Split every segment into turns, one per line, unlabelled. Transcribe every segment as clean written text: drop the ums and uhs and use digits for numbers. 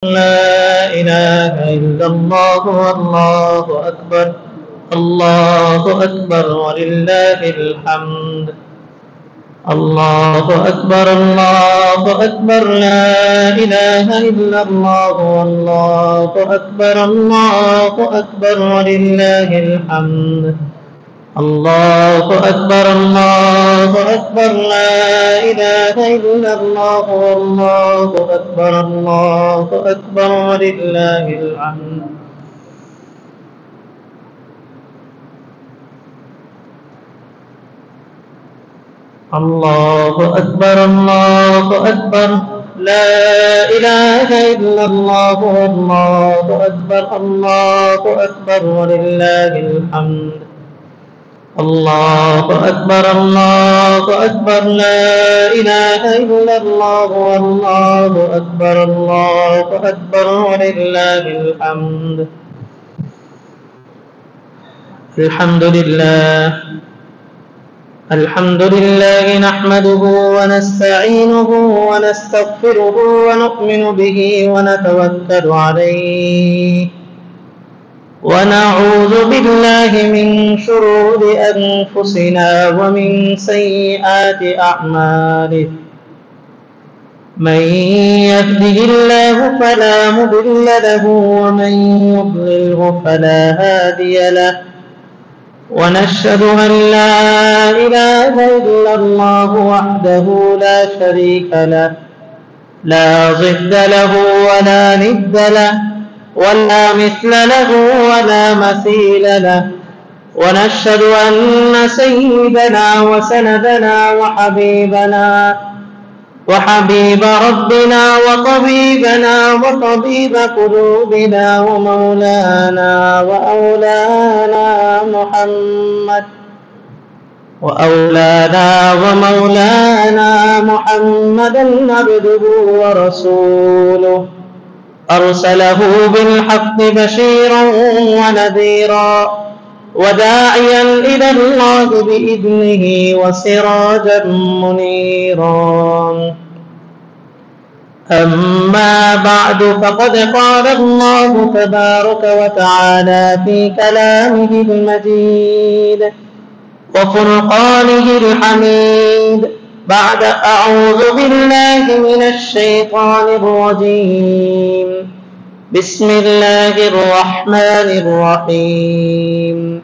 لا إله إلا الله والله أكبر الله أكبر ولله الحمد الله أكبر الله أكبر لا إله إلا الله والله أكبر الله أكبر ولله الحمد الله أكبر الله أكبر لا إله إلا الله والله أكبر الله أكبر ولله الحمد الله أكبر الله أكبر لا إله إلا الله والله أكبر الله أكبر ولله الحمد الله أكبر الله أكبر لا إله إلا الله والله أكبر الله أكبر ولله الحمد الحمد لله نحمده ونستعينه ونستغفره ونؤمن به ونتوكل عليه ونعوذ بالله من شرور أنفسنا ومن سيئات أعمالنا من يهده الله فلا مضل له ومن يضلله فلا هادي له ونشهد أن لا إله إلا الله وحده لا شريك له لا ضد له ولا ند له ولا مثل له ولا مثيل له ونشهد أن سيدنا وسندنا وحبيب ربنا وطبيبنا وطبيب قلوبنا ومولانا ومولانا محمدا عبده ورسوله أرسله بالحق بشيرا ونذيرا وداعيا إلى الله بإذنه وسراجا منيرا أما بعد فقد قال الله تبارك وتعالى في كلامه المجيد وفرقانه الحميد بعد أعوذ بالله من الشيطان الرجيم بسم الله الرحمن الرحيم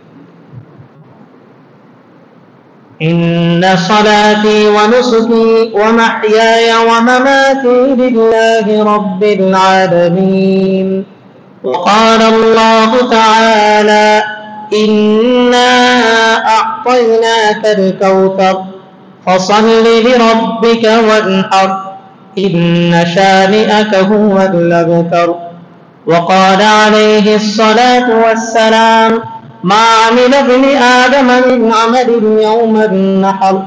إن صلاتي ونسكي ومحياي ومماتي لله رب العالمين وقال الله تعالى إنا أعطيناك الكوثر فصل لربك وانحر إن شانئك هو الأبتر وقال عليه الصلاة والسلام ما عمل ابن آدم من عمل يوم النحر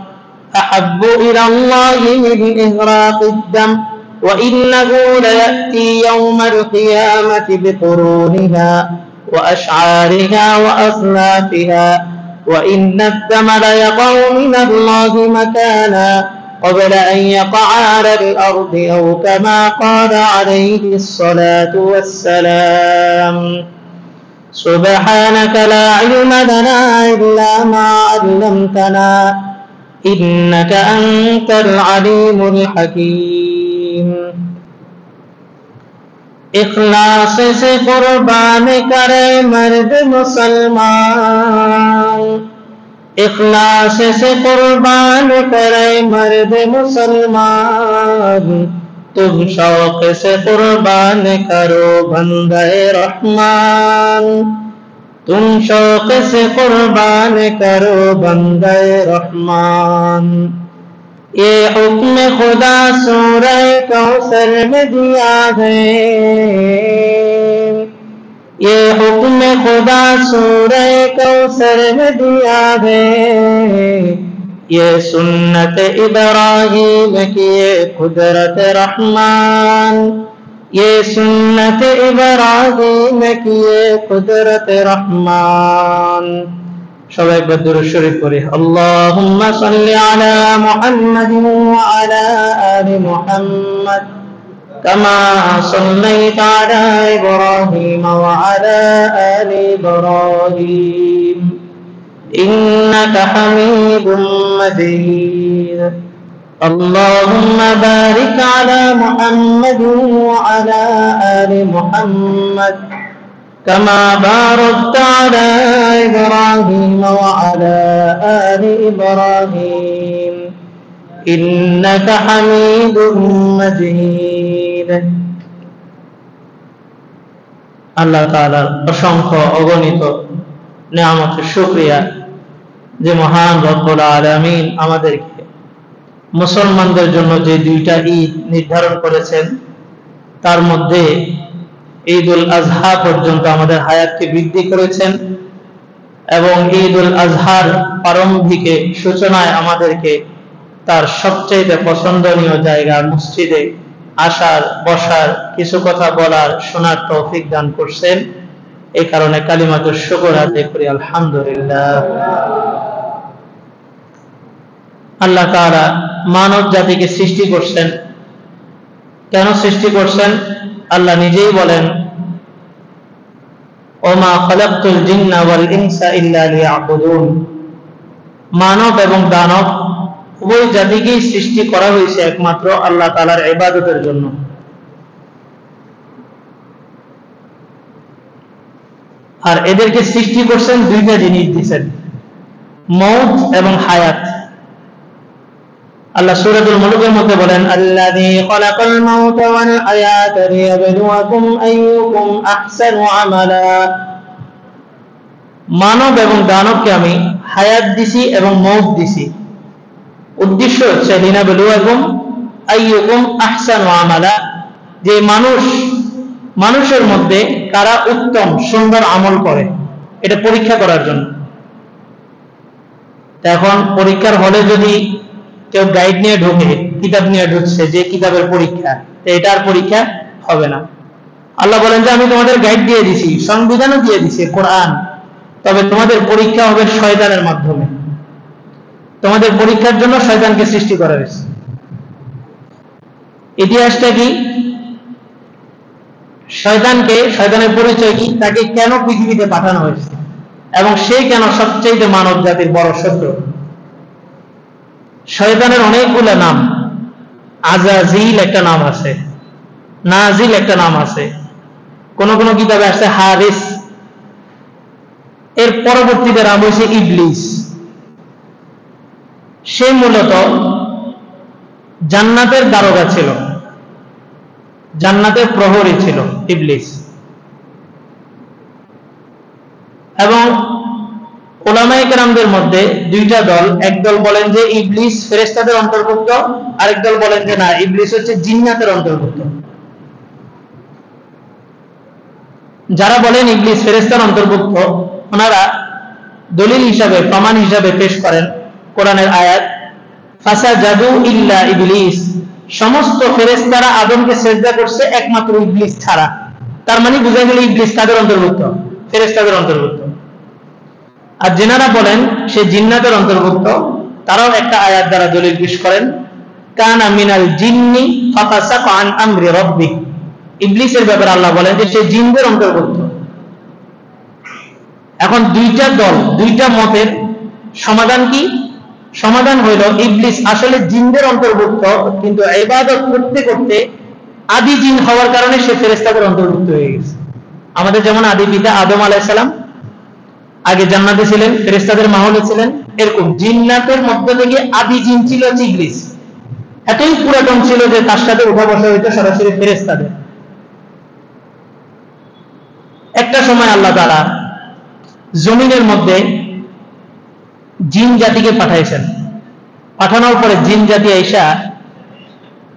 أحب إلى الله من إهراق الدم وإنه ليأتي يوم القيامة بقرونها وأشعارها وأصنافها وإن الدم ليقع من الله مكانا قبل أن يقع على الأرض أو كما قال عليه الصلاة والسلام سبحانك لا علم لنا إلا ما علمتنا إنك أنت العليم الحكيم इखलास से कुर्बान करे मर्द मुसलमान इखलास से कुर्बान करे मर्द मुसलमान तुम शौक से कुर्बान करो बंदे रहमान तुम शौक से कुर्बान करो बंदे रहमान ये हुक्म खुदा सूरह कौसर में दिया है ये हुक्म खुदा सूरह कौसर में दिया है ये सुन्नत इब्राहीम की ये कुदरत रहमान ये सुन्नत इब्राहीम की ये कुदरत रहमान সবাই একবার দুরূদ শরীফ পড়ি আল্লাহুম্মা সাল্লি আলা মুহাম্মাদিন ওয়া আলা আলি মুহাম্মাদ كما صليت على إبراهيم وعلى آل إبراهيم إنك حميد مجيد اللهم بارك على محمد وعلى آل محمد كما باركت على إبراهيم وعلى آل إبراهيم إنك حميد مجيد আল্লাহ তাআলার অসংখ্য অগণিত নিয়ামতের শুকরিয়া যে মহান রব্বুল আলামিন আমাদেরকে মুসলমানদের জন্য যে দুইটা ঈদ নির্ধারণ করেছেন তার মধ্যে ঈদুল আজহা পর্যন্ত আমাদের হায়াতকে বৃদ্ধি করেছেন এবং ঈদুল আজহার প্রারম্ভিকে সূচনায় আমাদেরকে তার সবচেয়ে পছন্দনীয় জায়গা মসজিদে আসার বসার কিছু কথা বলার শোনার তৌফিক দান করছেন এই কারণে কালিমাতুশ শুকর আদায় করি আলহামদুলিল্লাহ আল্লাহ তাআলা মানব জাতিকে সৃষ্টি করছেন কেন সৃষ্টি করছেন আল্লাহ নিজেই বলেন ওমা খালাকতুল জিন্না ওয়াল ইনসা ইল্লা লিয়াবুদুন মানব এবং দানব উভয় জাতিকেই সৃষ্টি করা হয়েছে একমাত্র আল্লাহ তাআলার ইবাদতের জন্য আর এদেরকে সৃষ্টি করছেন দুইটা জিনিস দিয়েছেন মওত এবং হায়াত আল্লাহ সূরাতুল মুলুকের মধ্যে বলেন আল্লাযী খালাকাল মাউতা ওয়াল হায়াতা লিয়াবলুয়াকুম আইয়ুকুম আহসানু আমালা মানব এবং দানবকে আমি হায়াত দিছি এবং মওত দিছি উদ্দেশ্য হচ্ছে লিনাবলুয়াকুম আইয়ুকুম আহসানু আমালা যে মানুষের মধ্যে কারা উত্তম সুন্দর আমল করে এটা পরীক্ষা করার জন্য এখন পরীক্ষার হলে যদি কেউ গাইড নিয়ে ঢোকে কিতাব নিয়ে ঢুকছে যে কিতাবের পরীক্ষা এটার পরীক্ষা হবে না আল্লাহ বলেন যে আমি তোমাদের গাইড দিয়ে দিছি সংবিধানও দিয়ে দিছি কোরআন তবে তোমাদের পরীক্ষা হবে শয়তানের মাধ্যমে তোমাদের পরীক্ষার জন্য শয়তানকে সৃষ্টি করা হয়েছে ইতিহাসটা কি শয়তানের পরিচয় কি তাকে কেন পৃথিবীতে পাঠানো হয়েছে এবং সে কেন সবচেয়ে মানব জাতির বড় শত্রু শয়তানের অনেকগুলো নাম আজাজিল একটা নাম আছে নাজিল একটা নাম আছে কোন কোন কিতাবে আছে হারিস এর পরবর্তীতে নাম হয়েছে ইবলিস সে মূলত জান্নাতের দারোগা ছিল জান্নাতের প্রহরী ছিল ইবলিস এবং উলামায়ে কেরামদের মধ্যে দুইটা দল এক দল বলেন যে ইবলিস ফেরেশতাদের অন্তর্ভুক্ত আরেক দল বলেন যে না ইবলিস হচ্ছে জিন্নাতের অন্তর্ভুক্ত যারা বলেন ইবলিস ফেরেশতার অন্তর্ভুক্ত ওনারা দলিল হিসাবে প্রমাণ হিসাবে পেশ করেন কোরআনের আয়াত ফাসাজাদু ইল্লা ইবলিস সমস্ত ফেরেশতারা আদমকে সিজদা করছে একমাত্র ইবলিস ছাড়া তার মানে বুঝা গেল ইবলিস কাদের অন্তর্ভুক্ত ফেরেশতাদের অন্তর্ভুক্ত আর যিনারা বলেন সে জিন্নাতের অন্তর্ভুক্ত তারাও একটা আয়াত দ্বারা দলিল পেশ করেন কানা মিনাল জিন্নি ফাফাসাকা আন আমরি রাব্বিক ইবলিসের ব্যাপারে আল্লাহ বলেন যে সে জিনদের অন্তর্ভুক্ত এখন দুইটা দল দুইটা মতের সমাধান কি সমাধান হইল ইবলিস আসলে জিনদের অন্তর্ভুক্ত কিন্তু ইবাদত করতে করতে আদি জিন হওয়ার কারণে সে ফেরেশতাদের অন্তর্ভুক্ত হয়ে গেছে আমাদের যেমন আদি পিতা আদম আলাইহিস সালাম আগে জান্নাতে ছিলেন ফেরেশতাদের মহলে ছিলেন এরকম জিন্নাতের মধ্য থেকে আদি জিন ছিল ইবলিস এতই পুরাতন ছিল যে তার সাথে উঠা বসা হইতো সরাসরি ফেরেশতাদের একটা সময় আল্লাহ তাআলা জমিনের মধ্যে জিন জাতিকে পাঠাইছেন পাঠানোর পরে জিন জাতি আইসা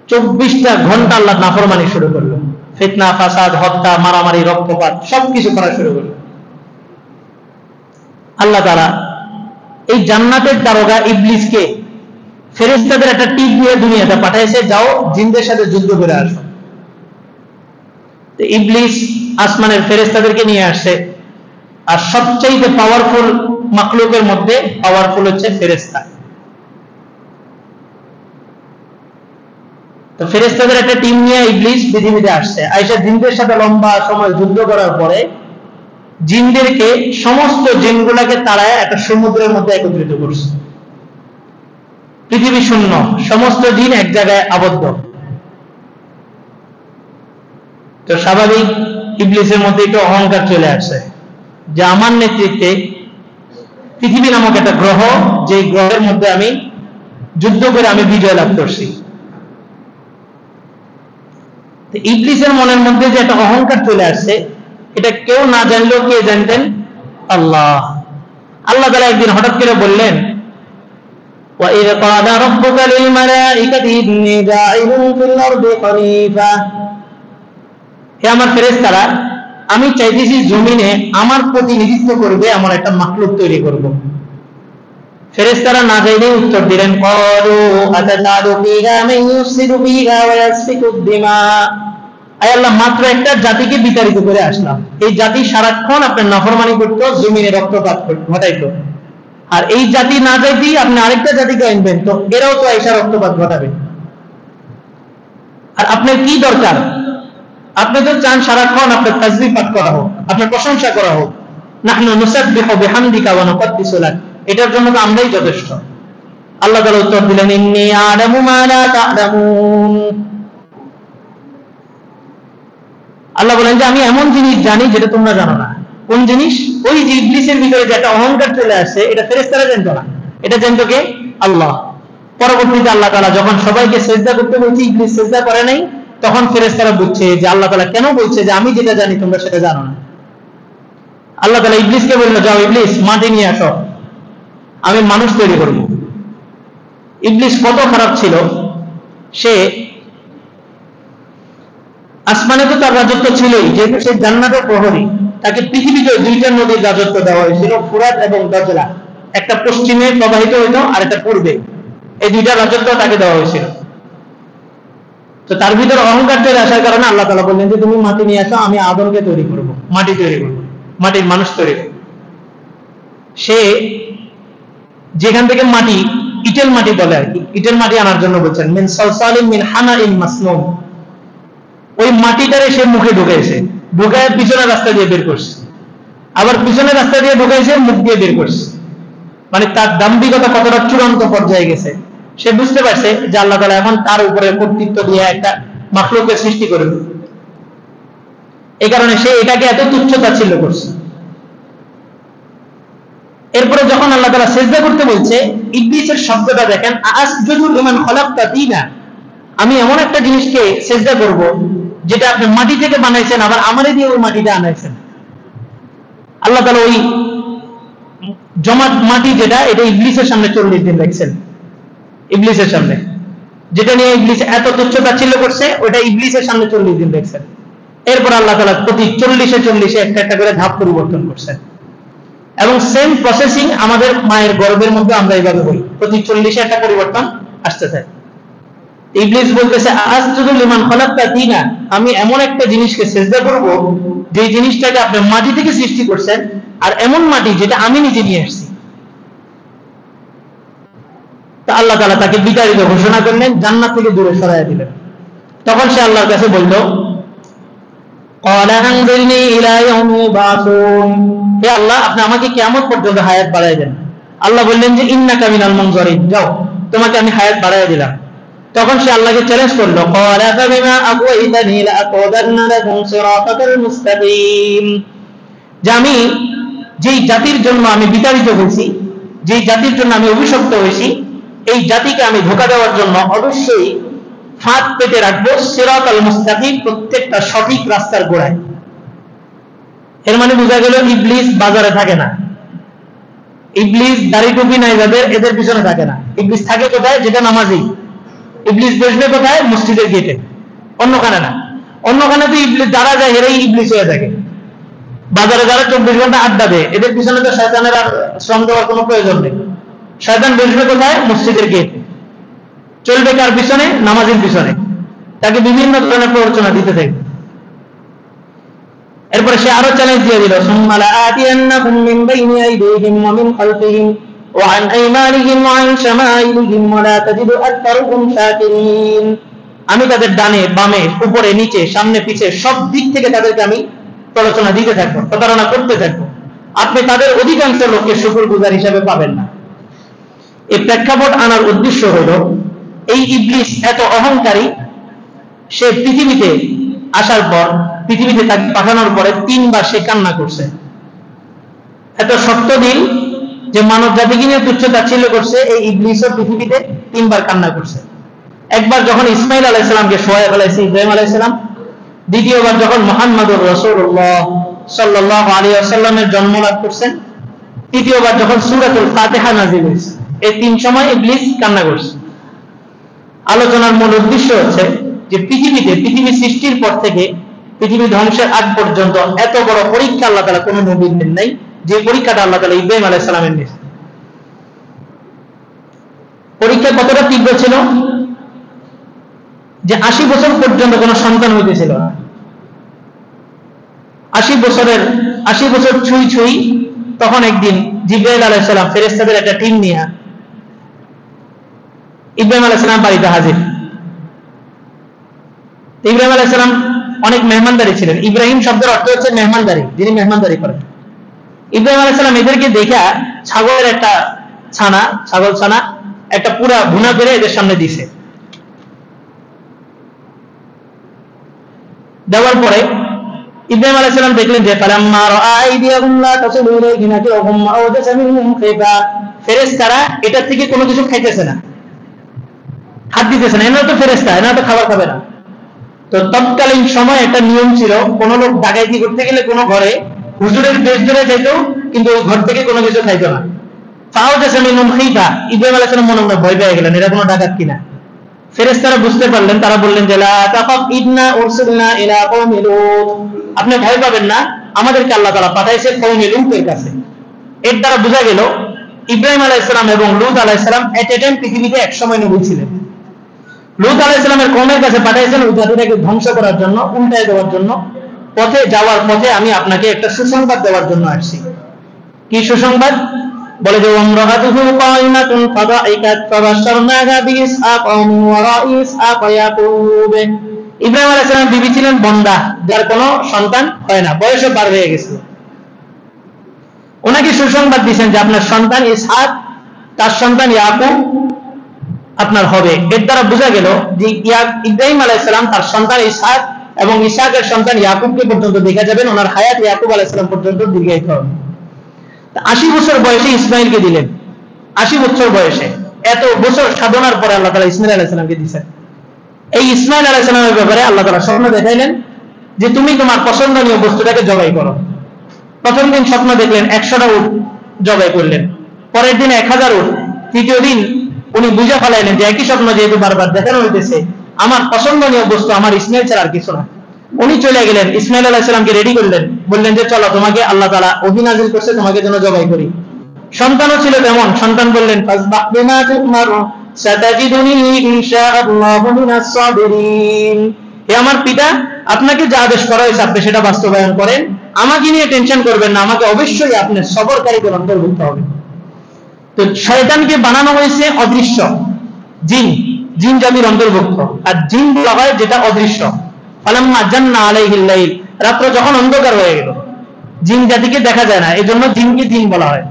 24টা ঘন্টা আল্লাহ নাফরমানি শুরু করলো ফিতনা ফাসাদ হত্যা মারামারি রক্তপাত সবকিছু করা শুরু করলো আল্লাহ তাআলা এই জান্নাতের দারোগা ইবলিসকে ফেরেশতাদের একটা টিপ দিয়ে দুনিয়াতে পাঠাইছে যাও জিনদের সাথে যুদ্ধ করে আসো তো ইবলিস আসমানের ফেরেশতাদেরকে নিয়ে আসছে আর সবচেয়ে পাওয়ারফুল মাখলুকের মধ্যে পাওয়ারফুল হচ্ছে ফেরেশতা তো ফেরেশতাদের একটা টিম নিয়ে ইবলিস পৃথিবীতে আসছে, আয়েশা জিনদের সাথে লম্বা সময় যুদ্ধ করার পরে জিনদেরকে, সমস্ত জিনগুলোকে তাড়ায় একটা সমুদ্রের মধ্যে একত্রিত করছে। পৃথিবী শূন্য, সমস্ত জিন এক জায়গায় আবদ্ধ। তো স্বাভাবিক ইবলিসের মধ্যে একটু অহংকার চলে আসছে যে আমার নেতৃত্বে পৃথিবী নামক একটা গ্রহ, যে গ্রহের মধ্যে আমি যুদ্ধ করে আমি বিজয় লাভ করছি। ইবলিসের মনের মধ্যে যে একটা অহংকার চলে আসছে, এটা কেউ না জানলেও কে জানতেন? আল্লাহ। আল্লাহ তাআলা একদিন হঠাৎ করে বললেন, وَإِذْ قَالَ رَبُّكَ لِلْمَلَائِكَةِ إِنِّي جَاعِلٌ فِي الْأَرْضِ خَلِيفَةً, হে আমার ফেরেশতারা, আমি চাইতেছি জমিনে আমার প্রতিনিধিত্ব করবে এমন একটা মাখলুক তৈরি করব। ফেরেশতারা না জানিয়ে উত্তর দিলেন, ক্বালু আতাজালু ফীহা মান ইউফসিদু ফীহা ওয়া ইয়াসফিকু দিমা, আয় আল্লাহ, মাত্র একটা জাতিকে বিতাড়িত করে আসলাম, এই জাতি সারাক্ষণ আপনার নাফরমানি করতো, জমিনে রক্তপাত ঘটাইতো, আর এই জাতি না যাইতেই আপনি আরেকটা জাতিকে আনবেন, তো এরাও তো আয়েশা রক্তপাত ঘটাবে। আর আপনার কি দরকার? আপনি তো চান সারাক্ষণ আপনার তাসবিহ পাঠ করা হোক, আপনার প্রশংসা করা হোক, নাহনু নুসাব্বিহু বিহামদিকা ওয়া নুকদ্দিসু লাক, এটার জন্য তো আমরাই যথেষ্ট। আল্লাহ তাআলা উত্তর দিলেন, ইন্নী আ'লামু মা লা তা'লামুন, আল্লাহ বলেন যে আমি এমন জিনিস জানি যেটা তোমরা জানো না। কোন জিনিস? ওই যে ইবলিসের ভিতরে যে একটা অহংকার চলে আসছে, এটা ফেরেশতারা জানতো না, এটা জানতো কে? আল্লাহ। পরবর্তীতে আল্লাহ তাআলা যখন সবাইকে সিজদা করতে বলছে, ইবলিস সিজদা করে নাই, তখন ফেরেশতারা বুঝছে যে আল্লাহ তাআলা কেন বলছে যে আমি যেটা জানি তোমরা সেটা জানো না। আল্লাহ তাআলা ইবলিসকে বলল, যাও ইবলিস, মাটি নিয়ে আসো, আমি মানুষ তৈরি করব। ইবলিস কত খারাপ ছিল, সে আসমানে তো তার রাজত্ব ছিলই, যেহেতু সে জান্নাতের প্রহরী, তাকে পৃথিবীতে দুইটা নদীর রাজত্ব দেওয়া হয়েছিল, ফুরাত এবং দজলা, একটা পশ্চিমে প্রবাহিত হইত আর একটা পূর্বে, এই দুইটা রাজত্ব তাকে দেওয়া হয়েছিল। তো তার ভিতরে অহংকার চলে আসার কারণে আল্লাহ তাআলা বললেন যে তুমি মাটি নিয়ে আসো, আমি আদমকে তৈরি করব, মাটি তৈরি করব, মাটির মানুষ তৈরি করব। সে যেখান থেকে মাটি, ইটেল মাটি বলে আর কি, ইটেল মাটি আনার জন্য বলছেন, মিন সালসালিন মিন হানাইন মাসনুন, ওই মাটিটারে সে মুখে ঢুকাইছে, ঢুকায় পিছনের রাস্তা দিয়ে বের করছে, আবার পিছনের রাস্তা দিয়ে ঢুকাইছে, মুখ দিয়ে বের করছে। মানে তার দাম্ভিকতা কতটা চূড়ান্ত পর্যায়ে গেছে, সে বুঝতে পারছে যে আল্লাহ তাআলা এখন তার উপরে কর্তৃত্ব দিয়ে একটা মাখলুকের সৃষ্টি করবে, এই কারণে সে এটাকে এত তুচ্ছ-তাচ্ছিল্য করছে। এরপরে যখন আল্লাহ তাআলা সিজদা করতে বলছে, ইবলিসের শব্দটা দেখেন, আসজুদু লিমান খালাকতা তিনা, আমি এমন একটা জিনিসকে সিজদা করব যেটা আপনি মাটি থেকে বানাইছেন, আবার আমারে দিয়ে ওই মাটিটা আনাইছেন। আল্লাহ তাআলা ওই জমাট মাটি যেটা, এটা ইবলিসের সামনে 40 দিন রাখছেন, ইবলিসের সামনে, যেটা নিয়ে ইবলিস এত তুচ্ছ-তাচ্ছিল্য করছে, ওটা ইবলিসের সামনে 40 দিন রাখছেন। এরপর আল্লাহ তাআলা প্রতি 40-এ একটা একটা করে ধাপ পরিবর্তন করছেন, এবং সেম প্রসেসিং আমাদের মায়ের গর্ভের মধ্যে আমরা এইভাবে হই, প্রতি 40-এ একটা পরিবর্তন আসতে থাকে। ইবলিস বলতেছে, আসজুদু লিমান খালাকতা তিনা, আমি এমন একটা জিনিসকে সিজদা করব যে জিনিসটাকে আপনি মাটি থেকে সৃষ্টি করছেন, আর এমন মাটি যেটা আমি নিজে নিয়ে আসছি। তো আল্লাহ তাআলা তাকে বিতাড়িত ঘোষণা করলেন, জান্নাত থেকে দূরে সরাইয়া দিলেন। তখন সে আল্লাহর কাছে বলল, ক্বালা আনজিরনি ইলা ইয়াউমি ইউবাসুন, হে আল্লাহ, আপনি আমাকে কিয়ামত পর্যন্ত হায়াত বাড়ায় দেন। আল্লাহ বললেন যে ইন্নাকা মিনাল মুনজারিন, যাও, তোমাকে আমি হায়াত বাড়ায় দিলাম। তখন সে আল্লাহকে চ্যালেঞ্জ করলো, ক্বালা ফাবিমা আগওয়াইতানি লাআকুদান্না লাহুম সিরাতাকাল মুস্তাকিম, যে আমি যেই জাতির জন্য আমি বিতাড়িত হয়েছি, যেই জাতির জন্য আমি অভিশপ্ত হয়েছি, এই জাতিকে আমি ধোঁকা দেওয়ার জন্য অবশ্যই ফাঁদ পেতে রাখবো সিরাতাল মুস্তাকিম, প্রত্যেকটা সঠিক রাস্তার গোড়ায়। এর মানে বোঝা গেল ইবলিস বাজারে থাকে না, ইবলিস দাড়ি টুপি নাই যাদের, এদের পিছনে থাকে না। ইবলিস থাকে কোথায়? যেটা নামাজি। ইবলিস বসবে কোথায়? মসজিদের গেটে, অন্যখানে না। অন্যখানে তো ইবলিস যারা যায় এরাই ইবলিস হয়ে থাকে। বাজারে যারা 24 ঘন্টা আড্ডা দেয়, এদের পিছনে তো শয়তানের আর শ্রম দেওয়ার কোনো প্রয়োজন নেই। শয়তান বসবে কোথায়? মসজিদের গেটে। চলবে কার পিছনে? নামাজের পিছনে। তাকে বিভিন্ন ধরনের প্ররোচনা দিতে থাকবে। এরপরে সে আরো চ্যালেঞ্জ দিয়ে দিল, সুম্মা লাআতিয়ান্নাকুম মিন বাইনি আইদিহিম ওয়া মিন খালফিহিম ওয়া আন আইমানিহিম ওয়া আন শামাইলিহিম ওয়া লা তাজিদু আকতারাহুম শাকিরিন। আমি তাদের ডানে বামে উপরে নিচে সামনে পিছে সব দিক থেকে তাদেরকে আমি প্ররোচনা দিতে থাকবো, প্রতারণা করতে থাকবো। আপনি তাদের অধিকাংশ লোককে শুকরগুজার হিসাবে পাবেন না। এই প্রেক্ষাপট আনার উদ্দেশ্য হলো, এই ইবলিস এত অহংকারী, সে পৃথিবীতে আসার পর, পৃথিবীতে তাকে পাঠানোর পরে 3 বার সে কান্না করছে। এত শক্ত দিল যে মানব জাতিকে নিয়ে তুচ্ছ-তাচ্ছিল্য করছে, এই ইবলিসও পৃথিবীতে 3 বার কান্না করছে। একবার যখন ইসমাইল আলাইহিস সালামকে শোয়ায় ফেলাইছে ইব্রাহিম আলাইহিস সালাম, দ্বিতীয়বার যখন মুহাম্মদুর রাসূলুল্লাহ সাল্লাল্লাহু আলাইহি ওয়াসাল্লামের জন্ম লাভ করছেন, তৃতীয়বার যখন সূরাতুল ফাতিহা নাযিল হয়েছে, এই 3 সময় ইবলিস কান্না করছে। আলোচনার মূল উদ্দেশ্য হচ্ছে যে পৃথিবী সৃষ্টির পর থেকে পৃথিবী ধ্বংসের আগ পর্যন্ত এত বড় পরীক্ষা আল্লাহ তাআলা কোনো নবীর দেন নাই, যে পরীক্ষাটা আল্লাহ তাআলা ইব্রাহিম আলাইহিস সালামের নিয়েছে। পরীক্ষা কতটা তীব্র ছিল যে 80 বছর পর্যন্ত কোনো সন্তান হইতেছিল না। 80 বছর ছুঁই তখন একদিন জিবরাইল আলাইহিস সালাম ফেরেশতাদের একটা টিম নিয়ে ইব্রাহিম আলাইহিস সালাম বাড়িতে হাজির। ইব্রাহিম আলাইহিস সালাম অনেক মেহমানদারি ছিলেন। ইব্রাহিম শব্দের অর্থ হচ্ছে মেহমানদারি, যিনি মেহমানদারি করেন। ইব্রাহিম আলাইহিস সালাম এদেরকে দেখা ছাগল ছানা একটা পুরা ভুনা করে এদের সামনে দিছে। দেওয়ার পরে ইব্রাহিম আলাইহিস সালাম দেখলেন যে ফালাম্মা রাআ আইদিয়াহুম লা তাসিলু ইলাইহি নাকিরাহুম আওজাসা মিনহুম খিফা, ফেরেশতারা এটা থেকে কোনো কিছু খাইতেছে না, হাত দিতেছে না, এরা তো ফেরেশতা, এরা তো খাবার খাবে না। তো তৎকালীন সময় একটা নিয়ম ছিল, কোন লোক ডাকাতি করতে গেলে কোনো ঘরে হুজুরের বেশ ধরে যেত, কিন্তু ওই ঘর থেকে কোনো কিছু খাইতো না। ফাওজাসা মিনহুম খিফা, ইব্রাহিম আলাইহিস সালাম মনে মনে ভয় পেয়ে গেলেন, এরা কোনো ডাকাত কিনা। ফেরেশতারা বুঝতে পারলেন, তারা বললেন যে লা তাকাফ ইন্না উরসিলনা ইলা কওমি লূত, আপনি ভয় পাবেন না, আমাদেরকে আল্লাহ তাআলা পাঠাইছে কওমি লূতের কাছে। এর দ্বারা বোঝা গেল ইব্রাহিম আলাইহিস সালাম এবং লূত আলাইহিস সালাম এট এ টাইম পৃথিবীতে এক সময় নবী ছিলেন। লূত আলাইহিস সালামের কওমের কাছে পাঠাইছেন ওই জাতিটাকে ধ্বংস করার জন্য, উল্টায় দেওয়ার জন্য। যাওয়ার পথে আমি আপনাকে একটা সুসংবাদ দেওয়ার জন্য আসছি। কি সুসংবাদ? বলে যে ওমরাতুহু কাইমাতুন ফাদাইকাত ফাবাশশারনাহা বিইসহাক ওয়া মিন ওয়ারাই ইসহাক ইয়াকুব। ইব্রাহিম আলাইহিস সালাম বিবি ছিলেন বন্দা, যার কোনো সন্তান হয় না, বয়সে পার হয়ে গেছে। ওনাকে সুসংবাদ দিয়েছেন যে আপনার সন্তান ইসহাক, তার সন্তান ইয়াকুব আপনার হবে। এর দ্বারা বোঝা গেল যে ইব্রাহিম আলাইহিস সালাম তার সন্তান ইসহাক এবং ইসহাকের সন্তান ইয়াকুবকে পর্যন্ত দেখা যাবেন, ওনার হায়াত ইয়াকুব আলাইহিস সালাম পর্যন্ত দীর্ঘায়িত হবে। 80 বছর বয়সে ইসমাইলকে দিলেন। 80 বছর বয়সে এত বছর সাধনার পরে আল্লাহ তাআলা ইসমাইল আলাইহিস সালামকে দিয়েছেন। এই ইসমাইল আলাইহিস সালামের ব্যাপারে আল্লাহ তাআলা স্বপ্ন দেখাইলেন যে তুমি তোমার পছন্দনীয় বস্তুটাকে জবাই করো। প্রথম দিন স্বপ্ন দেখলেন 100টা উট জবাই করলেন, পরের দিন 1000 উট, তৃতীয় দিন উনি বুঝে ফেলাইলেন যে একই স্বপ্ন যেহেতু বারবার দেখানো হইতেছে, আমার পছন্দনীয় বস্তু আমার ইসমাইল ছাড়া আর কিছু না। উনি চলে গেলেন, ইসমাইল আলাইহিস সালামকে রেডি করলেন, বললেন যে চলো তোমাকে আল্লাহ তাআলা ওহী নাযিল করছে, তোমাকে যেন জবাই করি। সন্তানও ছিল তেমন, সন্তান বললেন ফাসবাহ বিমা তুমারু সাতাজিদুনি ইনশাআল্লাহু মিনাস সাবিরিন, হে আমার পিতা, আপনাকে যা আদেশ করা হয়েছে আপনি সেটা বাস্তবায়ন করেন, আমাকে নিয়ে টেনশন করবেন না, আমাকে অবশ্যই আপনি সবরকারীদের অন্তর্ভুক্ত হবেন। তো শয়তানকে বানানো হয়েছে অদৃশ্য, জিন জাতির অন্তর্ভুক্ত। আর জিন বলা হয় যেটা অদৃশ্য। ফালাম্মা জান্না আলাইহিল লাইল, রাত্র যখন অন্ধকার হয়ে গেল, জিন জাতিকে দেখা যায় না, এজন্য জিনকে জিন বলা হয়।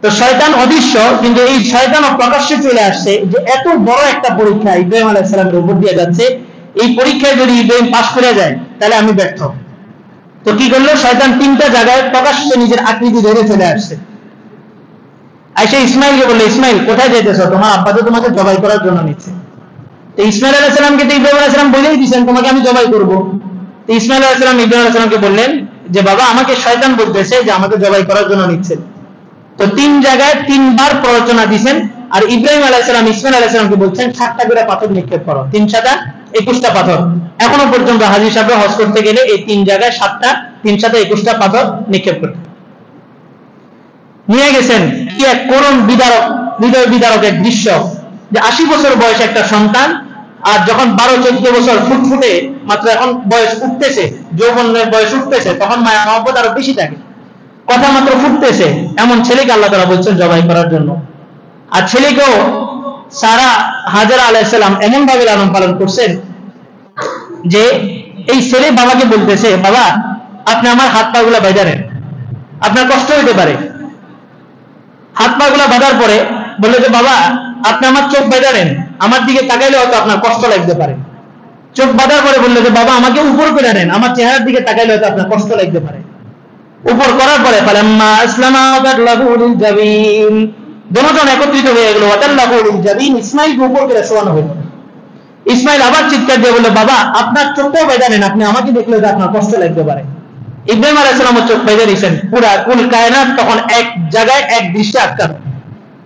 তো শয়তান অদৃশ্য, কিন্তু এই শয়তানও প্রকাশ্যে চলে আসছে যে এত বড় একটা পরীক্ষা ইব্রাহিম আলাইহিস সালামের উপর দিয়ে যাচ্ছে, এই পরীক্ষায় যদি ইব্রাহিম পাস করে যায় তাহলে আমি ব্যর্থ। তো কি করলো শয়তান? 3টা জায়গায় প্রকাশ্যে নিজের আকৃতি ধরে চলে আসছে। আইসা ইসমাইলকে বললো, ইসমাইল কোথায় যেতেছো? তোমার আব্বা তো তোমাকে জবাই করার জন্য নিচ্ছে। তো ইসমাইল আলাইহিস সালামকে তো ইব্রাহিম আলাইহিস সালাম বলেই দিয়েছেন তোমাকে আমি জবাই করব। তো ইসমাইল আলাইহিস সালাম ইব্রাহিম আলাইহিস সালামকে বললেন যে বাবা, আমাকে শয়তান বলতেছে যে আমাকে জবাই করার জন্য নিচ্ছে। তো 3 জায়গায় 3 বার প্ররোচনা দিয়েছেন। আর ইব্রাহিম আলাইহিস সালাম ইসমাইল আলাইহিস সালামকে বলছেন 7টা করে পাথর নিক্ষেপ করো, 3 7 21টা পাথর। এখনো পর্যন্ত হাজী সাহেব হজ করতে গেলে এই 3 জায়গায় 7টা, 3 7 21টা পাথর নিক্ষেপ করতে নিয়ে গেছেন। কি এক করুণ হৃদয় বিদারক এক দৃশ্য যে 80 বছর বয়সে একটা সন্তান, আর যখন 12-14 বছর ফুটফুটে মাত্র এখন বয়স উঠতেছে, যৌবনের বয়স উঠতেছে, তখন মায়া মহব্বত আরো বেশি থাকে, কথা মাত্র ফুটতেছে, এমন ছেলেকে আল্লাহ তাআলা বলছেন জবাই করার জন্য। আর ছেলেকেও সারা হাজরা আলাইহিস সালাম এমন ভাবে লালন পালন করছেন যে এই ছেলে বাবাকে বলতেছে, বাবা আপনি আমার হাত পা গুলা বেঁধে নেন, আপনার কষ্ট হইতে পারে। হাত পা গুলা বাঁধার পরে বললো যে বাবা আপনি আমার চোখ বেঁধে নেন, আমার দিকে তাকাইলে হয়তো আপনার কষ্ট লাগতে পারে। চোখ বাঁধার পরে বললো যে বাবা আমাকে উপর করে নেন, আমার চেহারার দিকে তাকাইলে হয়তো আপনার কষ্ট লাগতে পারে। উপর করার পরে ফালাম্মা আসলামা ওয়াতাল্লাহু লিল জাবিন, দুজন একত্রিত হয়ে গেল। ওয়াতাল্লাহু লিল জাবিন, ইসমাঈলকে উপর করে শোয়ানো হলো। ইসমাঈল আবার চিৎকার দিয়ে বলল, বাবা আপনার চোখও বেঁধে নেন, আপনি আমাকে দেখলে হয়তো আপনার কষ্ট লাগতে পারে। ইব্রাহিম আলাইহিস সালামের চোখ বেঁধে দিয়েছেন। পুরা কুল কায়নাত তখন এক জায়গায় এক দৃশ্যে আটকানো।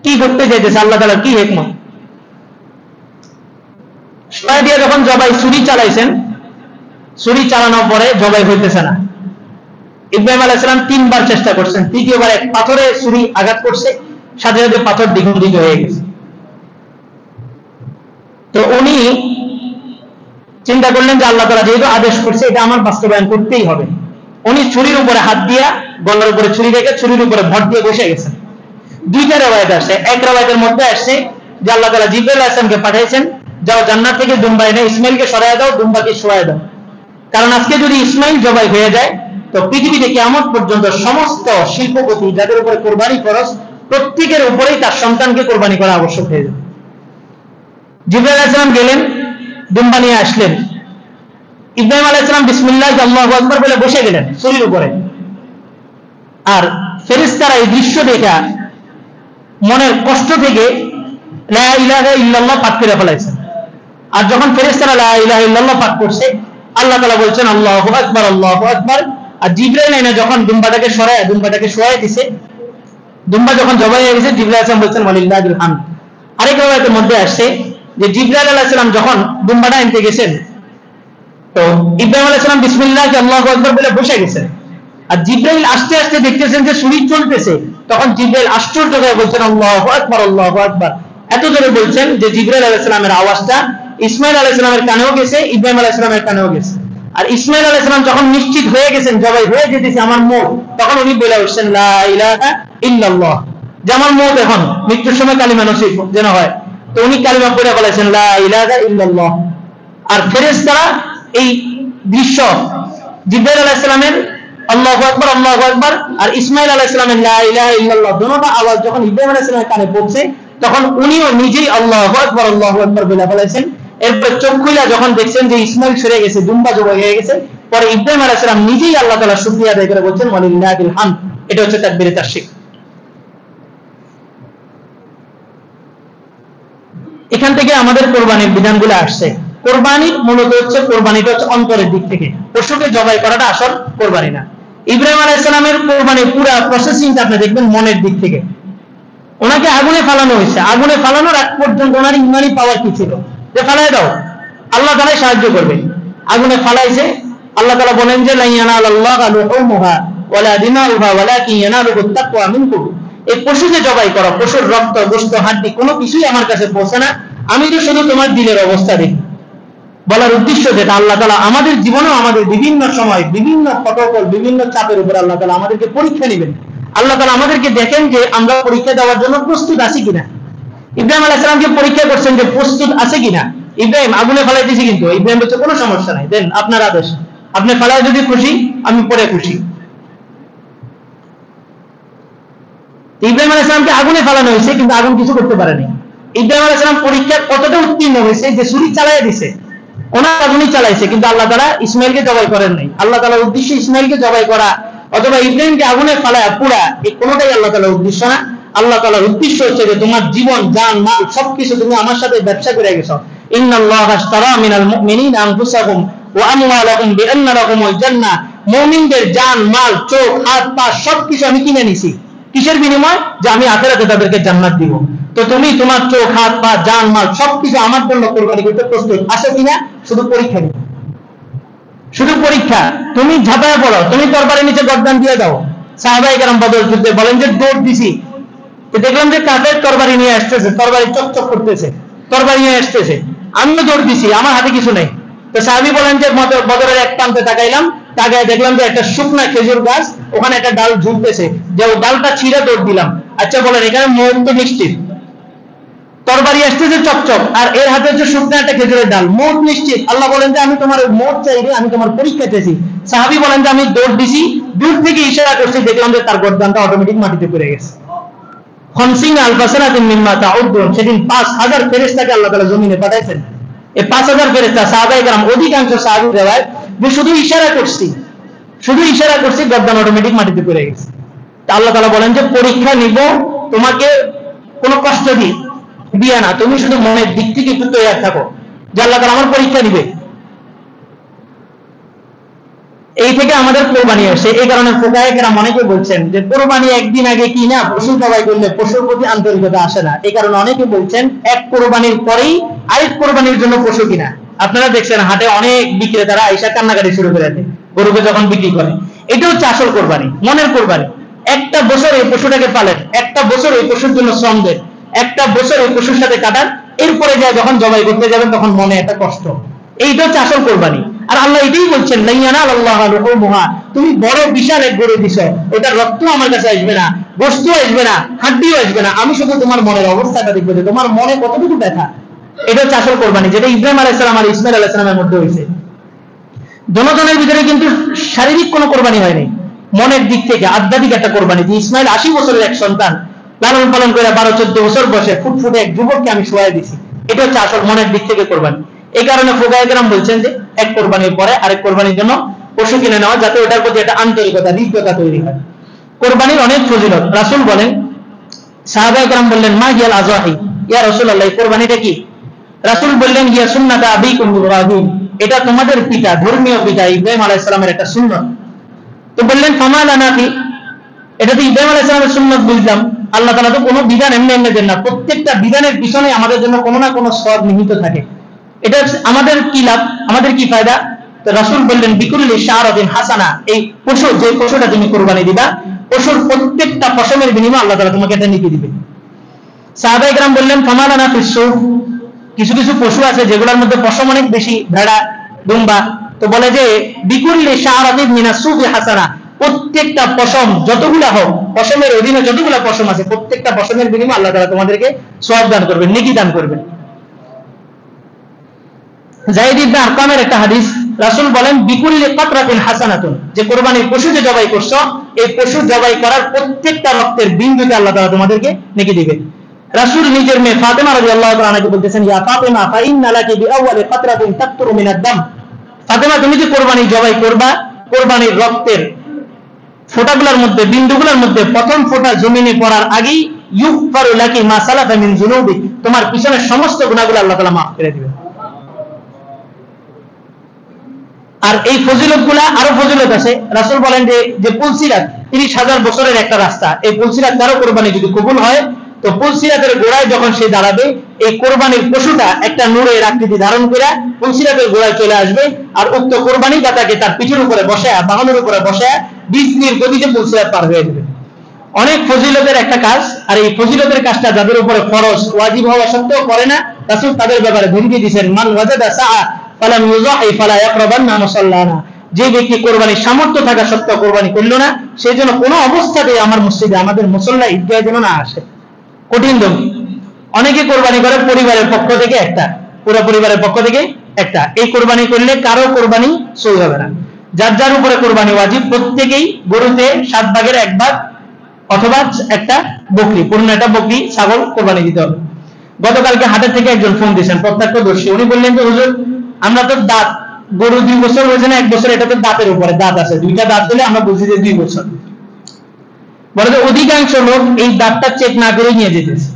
কি করতে চাইতেছে আল্লাহ তাআলার কি হিকমত। ছয় দিয়ে যখন জবাই ছুরি চালাইছেন, ছুরি চালানোর পরে জবাই হইতেছে না। ইব্রাহিম আলাইহিস সালাম 3 বার চেষ্টা করছেন, তৃতীয়বার এক পাথরে ছুরি আঘাত করছে, সাথে সাথে পাথর দ্বিগুণ হয়ে গেছে। তো উনি চিন্তা করলেন যে আল্লাহ তাআলা যেহেতু আদেশ করছে এটা আমার বাস্তবায়ন করতেই হবে। উনি ছুরির উপরে হাত দিয়া গলার উপরে ছুরি রেখে ছুরির উপরে ভর দিয়ে বসে গেছেন। দুইটা রওয়ায়াত আসছে। এক রওয়ায়াতের মধ্যে আসছে যে আল্লাহ তাআলা জিবরাইল আলাইহিস সালামকে পাঠিয়েছেন, যাও জান্নাত থেকে দুম্বা এনে ইসমাঈলকে সরায় দাও, দুম্বাকে শোয়ায় দাও। কারণ আজকে যদি ইসমাঈল জবাই হয়ে যায় তো পৃথিবীতে কিয়ামত পর্যন্ত সমস্ত শিল্পপতি যাদের উপরে কুরবানি ফরজ, প্রত্যেকের উপরেই তার সন্তানকে কুরবানি করা আবশ্যক হয়ে যাবে। জিবরাইল আলাইহিস সালাম গেলেন, দুম্বা নিয়ে আসলেন। ইব্রাহিম আলাইহিস সালাম বিসমিল্লাহ আল্লাহু আকবার বলে বসে গেলেন ছুরির উপরে। আর ফেরেশতারা এই দৃশ্য দেখা মনের কষ্ট থেকে লা ইলাহা ইল্লাল্লাহ পাঠ করে ফেলাইছেন। আর যখন ফেরেশতারা লা ইলাহা ইল্লাল্লাহ পাঠ করছে, আল্লাহ তাআলা বলছেন আল্লাহু আকবার আল্লাহু আকবার। আর জিবরাইল এনে যখন দুম্বাটাকে শোয়ায় দিছে, দুম্বা যখন জবাই হয়ে গেছে, জিবরাইল আলাইহিস সালাম বলছেন ওয়ালিল্লাহিল হামদ। আরেক রওয়ায়াতের মধ্যে আসছে যে জিবরাইল আলাইহিস সালাম যখন দুম্বাটা আনতে গেছেন তো ইব্রাহিম আলাইহিস সালাম বিসমিল্লাহ আল্লাহু আকবার বলে বসে গেছেন। আর জিবরাইল আস্তে আস্তে দেখতেছেন যে ছুরি চলতেছে, তখন জিবরাইল আশ্চর্য হয়ে বলছেন আল্লাহু আকবার আল্লাহু আকবার। এত জোরে বলছেন যে জিবরাইল আলাইহিস সালামের আওয়াজটা ইসমাঈল আলাইহিস সালামের কানেও গেছে, ইব্রাহিম আলাইহিস সালামের কানেও গেছে। আর ইসমাঈল আলাইহিস সালাম যখন নিশ্চিত হয়ে গেছেন জবাই হয়ে যেতেছে আমার মউত, তখন উনি বলে উঠছেন লা ইলাহা ইল্লাল্লাহ, যে আমার মউত এখন মৃত্যুর সময় কালিমা নসিব যেন হয়। তো উনি কালিমা পড়ে বলেছেন লা ইলাহা ইল্লাল্লাহ। আর ফেরেশতারা এই দৃশ্য জিবরাইল আলাইহিস সালামের আল্লাহু আকবার আর ইসমাঈল আলাইহিস সালামের লা ইলাহা ইল্লাল্লাহ দুটোটা আওয়াজ যখন ইব্রাহিম আলাইহিস সালামের কানে পড়ছে, তখন উনিও নিজেই আল্লাহু আকবার বলে বলেছেন। এরপর চোখ খুলে যখন দেখছেন যে ইসমাঈল সরে গেছে, দুম্বা জবাই হয়ে গেছে, পরে ইব্রাহিম আলাইহিস সালাম নিজেই আল্লাহ তাআলার শুকরিয়া আদায় করে বলছেন ওয়ালিল্লাহিল হামদ। এটা হচ্ছে তাকবীরে তাশরিক। এখান থেকে আমাদের কোরবানির বিধানগুলো আসছে। কোরবানির মূলত হচ্ছে কোরবানিটা হচ্ছে অন্তরের দিক থেকে, পশুকে জবাই করাটা আসল কোরবানি না। ইব্রাহিম আলাইহিস সালামের কোরবানির পুরো প্রসেসিংটা আপনি দেখবেন মনের দিক থেকে। ওনাকে আগুনে ফালানো হয়েছে, আগুনে ফালানোর আগ পর্যন্ত ওনার ইমানি পাওয়ার কি ছিল যে ফালাই দাও, আল্লাহ তাআলাই সাহায্য করবে। আগুনে ফালাইছে, আল্লাহ তাআলা বলেন যে লা ইয়ানালাল্লাহু লুহুমুহা ওয়ালা দিমাউহা ওয়ালাকিন ইয়ানালুহু তাকওয়া মিনকুম। এই পশুকে জবাই করা, পশুর রক্ত গোশত হাড্ডি কোনো কিছুই আমার কাছে পৌঁছে না, আমি তো শুধু তোমার দিলের অবস্থা দেখি। বলার উদ্দেশ্য যেটা আল্লাহ তাআলা আমাদের জীবনেও আমাদের বিভিন্ন সময় বিভিন্ন প্রটোকল বিভিন্ন চাপের উপর আল্লাহ তাআলা আমাদেরকে পরীক্ষা নেবেন। আল্লাহ তাআলা আমাদেরকে দেখেন যে আমরা পরীক্ষা দেওয়ার জন্য প্রস্তুত আছি কিনা। ইব্রাহিম আলাইহিস সালামকে পরীক্ষা করছেন যে প্রস্তুত আছে কিনা। ইব্রাহিম আগুনে ফেলাইতেছি, কিন্তু ইব্রাহিম বলছে কোনো সমস্যা নাই, দেন আপনার আদেশ, আপনি ফেলায় যদি খুশি আমি পরে খুশি। ইব্রাহিম আলাইহিস সালামকে আগুনে ফেলানো হয়েছে, কিন্তু আগুন কিছু করতে পারেনি। ইব্রাহিম আলাইহিস সালাম পরীক্ষা কতটা উত্তীর্ণ হয়েছে যে ছুরি চালাইয়া দিছে, ওনার আগুনই চালাইছে, কিন্তু আল্লাহ তাআলা ইসমাঈলকে জবাই করেন নাই। আল্লাহ তাআলার উদ্দেশ্য ইসমাঈলকে জবাই করা অথবা ইব্রাহিমকে আগুনে ফেলায়া পুরা, এই কোনোটাই আল্লাহ তাআলার উদ্দেশ্য না। আল্লাহ তাআলার উদ্দেশ্য হচ্ছে যে তোমার জীবন জান মাল সবকিছু তুমি আমার সাথে ব্যবসা করে গেছো। ইন্নাল্লাহা আশতারা মিনাল মুমিনিনা আনফুসাহুম ওয়া আমওয়ালাহুম বিআন্না লাহুমুল জান্নাহ। মুমিনদের জান মাল চোখ হাত পা সবকিছু আমি কিনে নিছি, কিসের বিনিময়? যে আমি আখিরাতে তাদেরকে জান্নাত দিব। তো তুমি তোমার চোখ হাত পা জান মাল সবকিছু আমার জন্য কুরবানি করতে প্রস্তুত আছো কিনা? শুধু পরীক্ষা নিও, শুধু পরীক্ষা। তুমি ঝাঁপায় পড়ো, তুমি তরবারির নিচে গর্দান দিয়ে দাও। সাহাবায়ে কেরাম বদর যুদ্ধে বলেন যে দৌড় দিছি, তো দেখলাম যে কাফের তরবারি নিয়ে আসতেছে, তরবারি চকচক করতেছে, তরবারি নিয়ে আসতেছে, আমিও দৌড় দিছি, আমার হাতে কিছু নেই। তো সাহাবী বলেন যে বদরের এক প্রান্তে তাকাইলাম, তাকায় দেখলাম যে একটা শুকনা খেজুর গাছ, ওখানে একটা ডাল ঝুলতেছে, যে ওই ডালটা ছিঁড়ে দৌড় দিলাম। আচ্ছা বলেন এখানে মৌত নিশ্চিত? তরবারি আসতেছে চকচক, আর এর হাতে হচ্ছে শুকনো একটা খেজুরের ডাল, মৌত নিশ্চিত। আল্লাহ বলেন যে আমি তোমার মৌত চাইনি, আমি তোমার পরীক্ষা চাইছি। সাহাবী বলেন যে আমি দৌড় দিছি, দূর থেকে ইশারা করছি, দেখলাম যে তার গর্দানটা অটোমেটিক মাটিতে পড়ে গেছে। খমসিনা আলফাসানাতিন মিম্মা তাউদ্দুন, সেদিন 5000 ফেরেশতাকে আল্লাহ তাআলা জমিনে পাঠাইছেন। এই 5000 ফেরেশতা সাহাবায়ে কেরাম, অধিকাংশ সাহাবী রিওয়ায়াত যে শুধু ইশারা করছি, গর্দান অটোমেটিক মাটিতে পড়ে গেছে। তা আল্লাহ তাআলা বলেন যে পরীক্ষা নিব, তোমাকে কোনো কষ্ট দিয়ে না, তুমি শুধু মনের দিক থেকে একটু তৈরি থাকো যে আল্লাহ তাআলা আমার পরীক্ষা নিবে। এই থেকে আমাদের কোরবানি আসে। এই কারণে ফুকাহায়ে কেরাম অনেকে বলছেন যে কোরবানি একদিন আগে কি না পশু জবাই করলে পশুর প্রতি আন্তরিকতা আসে না। এই কারণে অনেকে বলছেন এক কোরবানির পরেই আরেক কোরবানির জন্য পশু কিনা। আপনারা দেখছেন হাটে অনেক বিক্রেতারা আইসা কান্নাকাটি শুরু করে দেয় গরুকে যখন বিক্রি করে। এটা হচ্ছে আসল কোরবানি, মনের কোরবানি। একটা বছর এই পশুটাকে পালেন, একটা বছর এই পশুর জন্য শ্রম দেন, একটা বছর এই পশুর সাথে কাটান, এরপরে যায় যখন জবাই করতে যাবেন তখন মনে একটা কষ্ট। এইটা হচ্ছে আসল কোরবানি। আর আল্লাহ এটাই বলছেন, লা ইয়ানালাল্লাহু লুহুমুহা, তুমি বড় বিশাল এক গরু দিছো, ওটা রক্ত আমার কাছে আসবে না, গোশত আসবে না, হাড্ডিও আসবে না, আমি শুধু তোমার মনের অবস্থাটা দেখবো যে তোমার মনে কতটুকু ব্যথা। এটা হচ্ছে আসল কোরবানি, যেটা ইব্রাহিম আলাইহিস সালাম আর ইসমাঈল আলাইহিস সালামের মধ্যে হয়েছে। দুজনের ভিতরে কিন্তু শারীরিক কোনো কোরবানি হয়নি, মনের দিক থেকে আধ্যাত্মিক একটা কোরবানি। যে ইসমাঈল 80 বছরের এক সন্তান লালন পালন করে 12-14 বছর বয়সে ফুটফুটে এক যুবককে আমি শোয়াই দিছি, এটা হচ্ছে আসল মনের দিক থেকে কোরবানি। এই কারণে ফুকাহায়ে কেরাম বলছেন যে এক কোরবানির পরে আরেক কোরবানির জন্য পশু কিনে নেওয়া, যাতে ওটার প্রতি একটা আন্তরিকতা, হৃদ্যতা তৈরি হয়। কোরবানির অনেক ফজিলত। রাসূল বলেন, সাহাবায়ে কেরাম বললেন, মা হিয়াল আযওয়াহি, ইয়া রাসূলুল্লাহ, কোরবানিটা কি? রাসূল বললেন, হিয়া সুন্নাতু আবিকুম ইব্রাহিম, এটা তোমাদের পিতা, ধর্মীয় পিতা ইব্রাহিম আলাইহিস সালামের একটা সুন্নাত। তো বললেন, ফামা লানা ফি, এটা তো ইব্রাহিম আলাইহিস সালামের সুন্নাত বুঝলাম। আল্লাহ তাআলা তো কোনো বিধান এমনি এমনি দেন না, প্রত্যেকটা বিধানের পিছনে আমাদের জন্য কোনো না কোনো সওয়াব নিহিত থাকে। এটা আমাদের কি লাভ, আমাদের কি ফায়দা? তো রাসূল বললেন, বিকুল্লি শারাতিন হাসানা, এই পশু, যে পশুটা তুমি কুরবানি দিবা, পশুর প্রত্যেকটা পশমের বিনিময়ে আল্লাহ তাআলা তোমাকে এটা নেকি দিবে। সাহাবায়ে কেরাম বললেন, ফামালানা ফিসসুফ, কিছু কিছু পশু আছে যেগুলোর মধ্যে পশম অনেক বেশি, ভেড়া, দুম্বা। তো বলে যে বিকুল্লি শারাতিন মিনাস-সুফি হাসানা, প্রত্যেকটা পশম যতগুলা হোক, পশমের অধীনে যতগুলা পশম আছে, প্রত্যেকটা পশমের বিনিময়ে আল্লাহ তাআলা তোমাদেরকে সওয়াব দান করবেন, নেকি দান করবেন। যায়েদ ইবনে আরকামের একটা হাদিস, রাসূল বলেন, বিকুল্লি কাতরাতিন হাসানাতুন, যে কুরবানির পশু যে জবাই করছো, এই পশু জবাই করার প্রত্যেকটা রক্তের বিন্দুতে আল্লাহ তাআলা তোমাদেরকে নেকি দিবেন। রাসূল নিজের মেয়ে ফাতেমা রাদিয়াল্লাহু তাআলা আনহাকে বলতেছেন, ইয়া ফাতেমা ফাইন্না লাকি বিআওয়ালি কাতরাতিন তাকতুরু মিনাদ দাম, ফাতেমা তুমি যে কুরবানি জবাই করবা, কুরবানির রক্তের ফোঁটাগুলোর মধ্যে, বিন্দুগুলোর মধ্যে প্রথম ফোঁটা জমিনে পড়ার আগেই ইউগফারু লাকি মা সালাফা মিন যুনুবি, তোমার পিছনের সমস্ত গুনাহগুলো আল্লাহ তাআলা মাফ করে দিবেন। আর এই ফজিলতগুলা আরো ফজিলত আছে। রাসূল বলেন যে পুলসিরাত 30,000 বছরের একটা রাস্তা, এই পুলসিরাত কারো কুরবানি যদি কবুল হয়, তো পুলসিরাতের গোড়ায় যখন সে দাঁড়াবে, এই কুরবানির পশুটা একটা নূরের আকৃতি ধারণ করে পুলসিরাতের গোড়ায় চলে আসবে, আর উক্ত কুরবানি দাতাকে তার পিঠের উপরে বসায়, বাহনের উপরে বসায় বিজলির গতিতে পুলসিরাত পার হয়ে যাবে। অনেক ফজিলতের একটা কাজ। আর এই ফজিলতের কাজটা যাদের উপরে ফরজ ওয়াজিব হওয়া সত্ত্বেও করে না, রাসূল তাদের ব্যাপারে ধমকি দিয়েছেন, মান ওয়াজাদা সাআ ফালাম ইউযাহি ফালা ইয়াকরাবান্না মুসাল্লানা, যে ব্যক্তি কুরবানির সামর্থ্য থাকা সত্ত্বেও কুরবানি করলো না, সেই জন্য কোনো অবস্থাতেই আমার মসজিদে, আমাদের মুসল্লা ঈদগাহে যেন না আসে। কঠিন ধমকি। অনেকে কুরবানি করে পরিবারের পক্ষ থেকে একটা, পুরো পরিবারের পক্ষ থেকে একটা, এই কুরবানি করলে কারো কুরবানি সই হবে না। যার যার উপরে কুরবানি ওয়াজিব, প্রত্যেকেই গরুতে 7 ভাগের 1 ভাগ অথবা একটা বকরি, পূর্ণ একটা বকরি ছাগল কুরবানি দিতে হবে। গতকালকে হাটের থেকে একজন ফোন দিয়েছেন, প্রত্যক্ষদর্শী, উনি বললেন যে হুজুর, আমরা তো দাঁত, গরু 2 বছর হয়েছে না 1 বছর, এটা তো দাঁতের উপরে দাঁত আছে, 2টা দাঁত হলে আমরা বুঝি যে 2 বছর। বলে যে অধিকাংশ লোক এই দাঁতটা চেক না করে নিয়ে যেতেছে।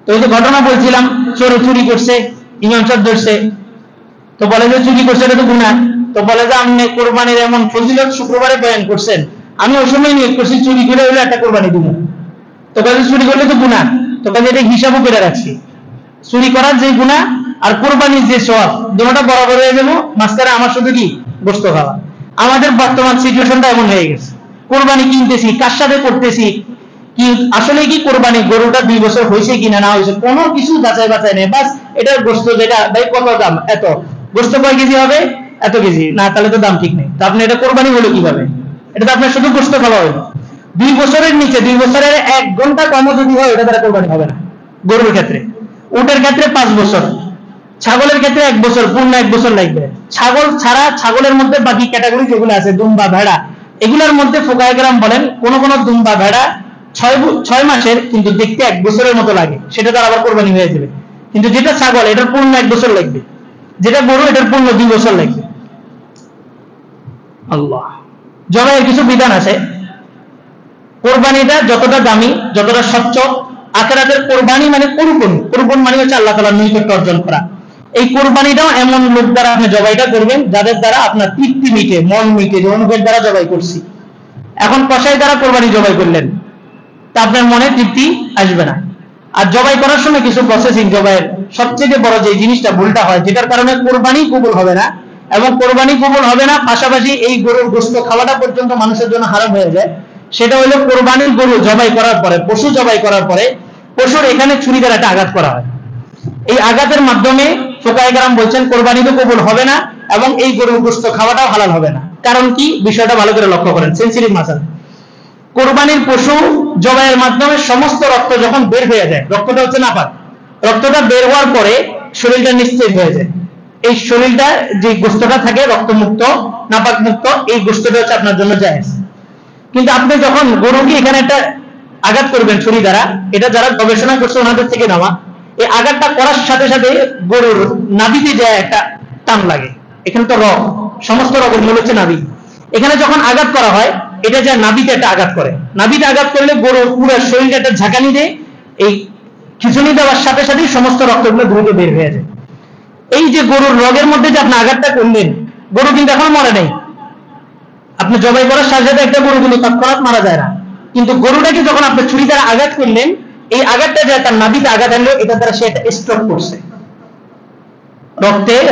তো এই যে ঘটনা বলছিলাম, চুরি করছে, ইমাম সাহেব ধরছে, তো বলে যে চুরি করছে, এটা তো গুনাহ। তো বলে যে আপনি কুরবানির এমন ফজিলত শুক্রবারে বয়ান করছেন, আমি ওই সময় নিয়োগ করছি চুরি করে হলে একটা কুরবানি দিব। তো কাজে চুরি করলে তো গুনাহ, তো কাজে এটা হিসাবও করে রাখছি, চুরি করার যে গুনাহ আর কুরবানির যে সওয়াব, দুটোটা বরাবর হয়ে যাবো। মাঝখানে আমার শুধু কি গোশত খাওয়া। আমাদের বর্তমান সিচুয়েশনটা এমন হয়ে গেছে, কুরবানি কিনতেছি, কার সাথে করতেছি, কি আসলে কি কুরবানি গরুটা 2 বছর হয়েছে কিনা না হয়েছে, কোনো কিছু যাচাই বাছাই নেই। বাস এটার গোশত, যেটা ভাই কত দাম, এত গোশত কয় কেজি হবে, এত কেজি, না তাহলে তো দাম ঠিক নেই। তো আপনি এটা কুরবানি হলো কিভাবে? এটা তো আপনার শুধু গোশত খাওয়া হলো। 2 বছরের নিচে, 2 বছরের 1 ঘন্টা কম যদি হয়, এটা দ্বারা কুরবানি হবে না। গরুর ক্ষেত্রে। উটের ক্ষেত্রে 5 বছর, ছাগলের ক্ষেত্রে 1 বছর, পূর্ণ 1 বছর লাগবে। ছাগল ছাড়া ছাগলের মধ্যে বাকি ক্যাটাগরি যেগুলো আছে, দুম্বা, ভেড়া, এগুলোর মধ্যে ফুকাহায়ে কেরাম বলেন কোন কোন দুম্বা, ভেড়া 6 মাসের কিন্তু দেখতে 1 বছরের মতো লাগে, সেটা তার আবার কোরবানি হয়ে যাবে। কিন্তু যেটা ছাগল এটার পূর্ণ 1 বছর লাগবে, যেটা গরু এটার পূর্ণ 2 বছর লাগবে। আল্লাহ। জবাইয়ের কিছু বিধান আছে। কোরবানিটা যতটা দামি, যতটা স্বচ্ছ, আখিরাতের কোরবানি মানে কুরবান মানে হচ্ছে আল্লাহ তাআলার নৈকট্য অর্জন করা। এই কোরবানিটাও এমন লোক দ্বারা আপনি জবাইটা করবেন যাদের দ্বারা আপনার তৃপ্তি মিটে, মন মিটে, যে অনুভবের দ্বারা জবাই করছি। এখন কসাই দ্বারা কোরবানি জবাই করলেন, তা আপনার মনে তৃপ্তি আসবে না। আর জবাই করার সময় কিছু প্রসেসিং, জবাইয়ের সবচেয়ে বড় যে জিনিসটা ভুলটা হয়, যেটার কারণে কোরবানি কবুল হবে না, এবং কোরবানি কবুল হবে না পাশাপাশি এই গরুর গোশত খাওয়াটা পর্যন্ত মানুষের জন্য হারাম হয়ে যায়, সেটা হলো কোরবানির গরু জবাই করার পরে, পশু জবাই করার পরে পশুর এখানে ছুরি দ্বারা একটা আঘাত করা হয়। এই আঘাতের মাধ্যমে ফুকাহায়ে কেরাম বলছেন কোরবানি তো কবুল হবে না, এবং এই গরুর গোশত খাওয়াটাও হালাল হবে না। কারণ কি? বিষয়টা ভালো করে লক্ষ্য করেন, সেনসিটিভ মাসাল। কোরবানির পশু জবাইয়ের মাধ্যমে সমস্ত রক্ত যখন বের হয়ে যায়, রক্তটা হচ্ছে নাপাক, রক্তটা বের হওয়ার পরে শরীরটা নিস্তেজ হয়ে যায়। এই শরীরটা যে গোশতটা থাকে রক্তমুক্ত, নাপাক মুক্ত, এই গোশতটা হচ্ছে আপনার জন্য জায়েজ। কিন্তু আপনি যখন গরুকে এখানে একটা আঘাত করবেন ছুরি দ্বারা, এটা যারা গবেষণা করছে ওনাদের থেকে নেওয়া, এই আঘাতটা করার সাথে সাথে গরুর নাভিতে যায় একটা টান লাগে। এখানে তো রগ, সমস্ত রগের মূল হচ্ছে নাভি। এখানে যখন আঘাত করা হয়, এটা যায় নাভিতে একটা আঘাত করে। নাভিতে আঘাত করলে গরুর পুরো শরীরটা একটা ঝাঁকানি দেয়, এই খিঁচুনি দেওয়ার সাথে সাথে সমস্ত রক্তগুলো দ্রুত বের হয়ে যায়। এই যে গরুর রগের মধ্যে যে আপনি আঘাতটা করলেন, গরু কিন্তু এখন মরে নাই। আপনি জবাই করার সাথে সাথে একটা গরু কিন্তু তৎক্ষণাৎ মারা যায় না, কিন্তু গরুটাকে যখন আপনি ছুরি দ্বারা আঘাত করলেন, এই আঘাতটা যে তার নাভিতে আঘাত আনলো, এটা দ্বারা সে একটা স্ট্রোক করছে।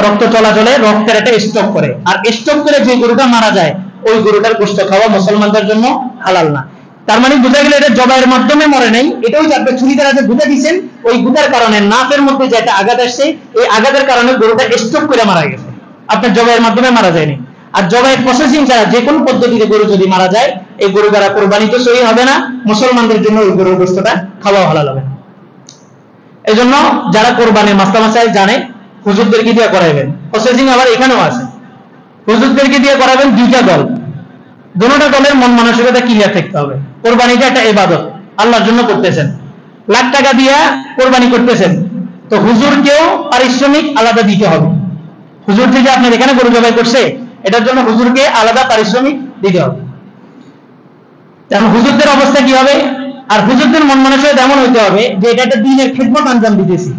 রক্ত চলাচলে রক্তের একটা স্ট্রোক করে, আর স্ট্রোক করে যে গরুটা মারা যায়, ওই গরুটার গোশত খাওয়া মুসলমানদের জন্য হালাল না। তার মানে বোঝা গেল এটা জবাইয়ের মাধ্যমে মরে নাই, এটাও যে আপনি ছুরি দ্বারা যে গুঁতা দিয়েছেন, ওই গুঁতার কারণে নাকের মধ্যে যে একটা আঘাত আসছে, এই আঘাতের কারণে গরুটা স্ট্রোক করে মারা গেছে, আপনার জবাইয়ের মাধ্যমে মারা যায়নি। আর জবাইয়ের প্রসেসিং ছাড়া যে কোনো পদ্ধতিতে গরু যদি মারা যায়, এই গরু দ্বারা কোরবানি তো সহি হবে না, মুসলমানদের জন্য ওই গরুর গোশতটা খাওয়া হালাল হবে না। এই জন্য যারা কোরবানির মাসলা মাসাইল জানে, হুজুরদেরকে দিয়ে করাইবেন। প্রসেসিং আবার এখানেও আছে, হুজুরদেরকে দিয়ে করাবেন। দুইটা দল, দুটোটা দলের মন মানসিকতা ক্লিয়ার থাকতে হবে। কোরবানিটা একটা ইবাদত, আল্লাহর জন্য করতেছেন, লাখ টাকা দিয়ে কোরবানি করতেছেন, তো হুজুরকেও পারিশ্রমিক আলাদা দিতে হবে। হুজুর থেকে আপনার এখানে গরু জবাই করছে, এটার জন্য হুজুরকে আলাদা পারিশ্রমিক দিতে হবে। কারণ হুজুরদের অবস্থা কি হবে? আর হুজুরদের মন মানসিকতা এমন হইতে হবে যে এটা একটা দ্বীনের খেদমত আঞ্জাম দিতেছি,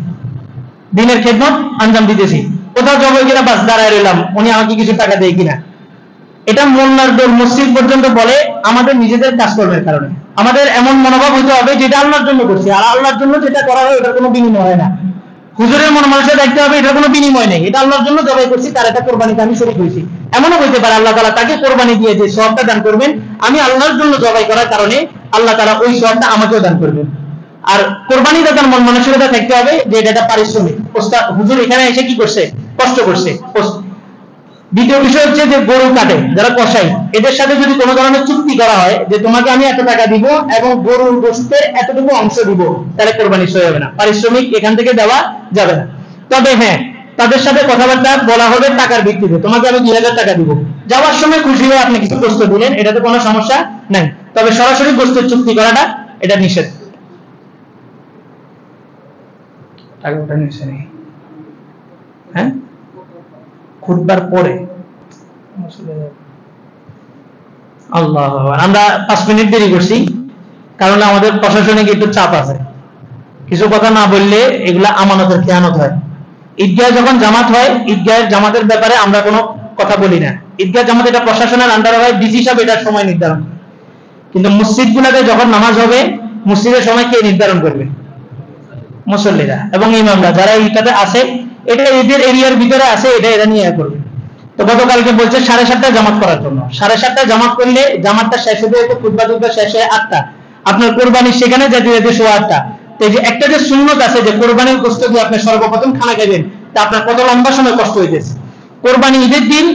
দ্বীনের খেদমত আঞ্জাম দিতেছি। কোথাও জবাই কিনা বাস দাঁড়ায় রইলাম, উনি আমাকে কিছু টাকা দেয় কিনা। এটা মোল্লার দল মসজিদ পর্যন্ত বলে আমাদের নিজেদের কাজকর্মের কারণে। আমাদের এমন মনোভাব হইতে হবে যেটা আল্লাহর জন্য করছি, আর আল্লাহর জন্য যেটা করা হয় ওটার কোনো বিনিময় হয় না। হুজুরের মন মানসিকতা দেখতে হবে এটার কোনো বিনিময় নেই, এটা আল্লাহর জন্য জবাই করছি, তার একটা কোরবানিতে আমি শরীক হয়েছি। এমনও হইতে পারে আল্লাহ তাআলা তাকে কোরবানি দিয়ে যে সওয়াবটা দান করবেন, আমি আল্লাহর জন্য জবাই করার কারণে আল্লাহ তাআলা ওই সওয়াবটা আমাকেও দান করবেন। আর কোরবানি দাতার মন মানসিকতা থাকতে হবে যে এটা একটা পারিশ্রমিক, হুজুর এখানে এসে কি করছে, কষ্ট করছে। দ্বিতীয় বিষয় হচ্ছে যে গরু কাটে যারা কসাই, এদের সাথে যদি কোনো ধরনের চুক্তি করা হয় যে তোমাকে আমি এত টাকা দিব এবং গরুর গোশতের এতটুকু অংশ দিব, তাহলে কোরবানি সই হবে না, পারিশ্রমিক এখান থেকে দেওয়া যাবে না। তবে হ্যাঁ, তাদের সাথে কথাবার্তা বলা হবে টাকার ভিত্তিতে, তোমাকে আমি 2000 টাকা দিব, যাওয়ার সময় খুশি হয়ে আপনি কিছু গোশত দিলেন, এটাতে কোনো সমস্যা নাই। তবে সরাসরি গোশতের চুক্তি করাটা এটা নিষেধ। টাকাটা নিষেধ নেই, হ্যাঁ, খুতবার পরে। আল্লাহ, আমরা 5 মিনিট দেরি করছি, কারণ আমাদের প্রশাসনিক একটু চাপ আছে। কিছু কথা না বললে এগুলা আমানতের খেয়ানত হয়। ঈদগাহ যখন জামাত হয়, ঈদগাহের জামাতের ব্যাপারে আমরা কোনো কথা বলি না। ঈদগাহ জামাত এটা প্রশাসনের আন্ডারে হয়, ডিসি সাহেব এটার সময় নির্ধারণ। কিন্তু মসজিদগুলোতে যখন নামাজ হবে, মসজিদের সময় কে নির্ধারণ করবে? মুসল্লিরা এবং ইমামরা, যারা এইটাতে আছে, এটা এদের এরিয়ার ভিতরে আছে, এটা এরা নিয়ে করবে। তো গতকালকে বলছে 7:30টায় জামাত করার জন্য। 7:30টায় জামাত করলে জামাতটা শেষ হতে হতে খুতবা টুতবা শেষ হয়ে 8টা, আপনার কোরবানি সেখানে যেতে যেতে 8:15। তো এই যে একটা যে সুন্নত আছে যে কোরবানির গোশত দিয়ে আপনি সর্বপ্রথম খানা খাবেন, তা আপনার কত লম্বা সময় কষ্ট হইতেছে। কোরবানি ঈদের দিন,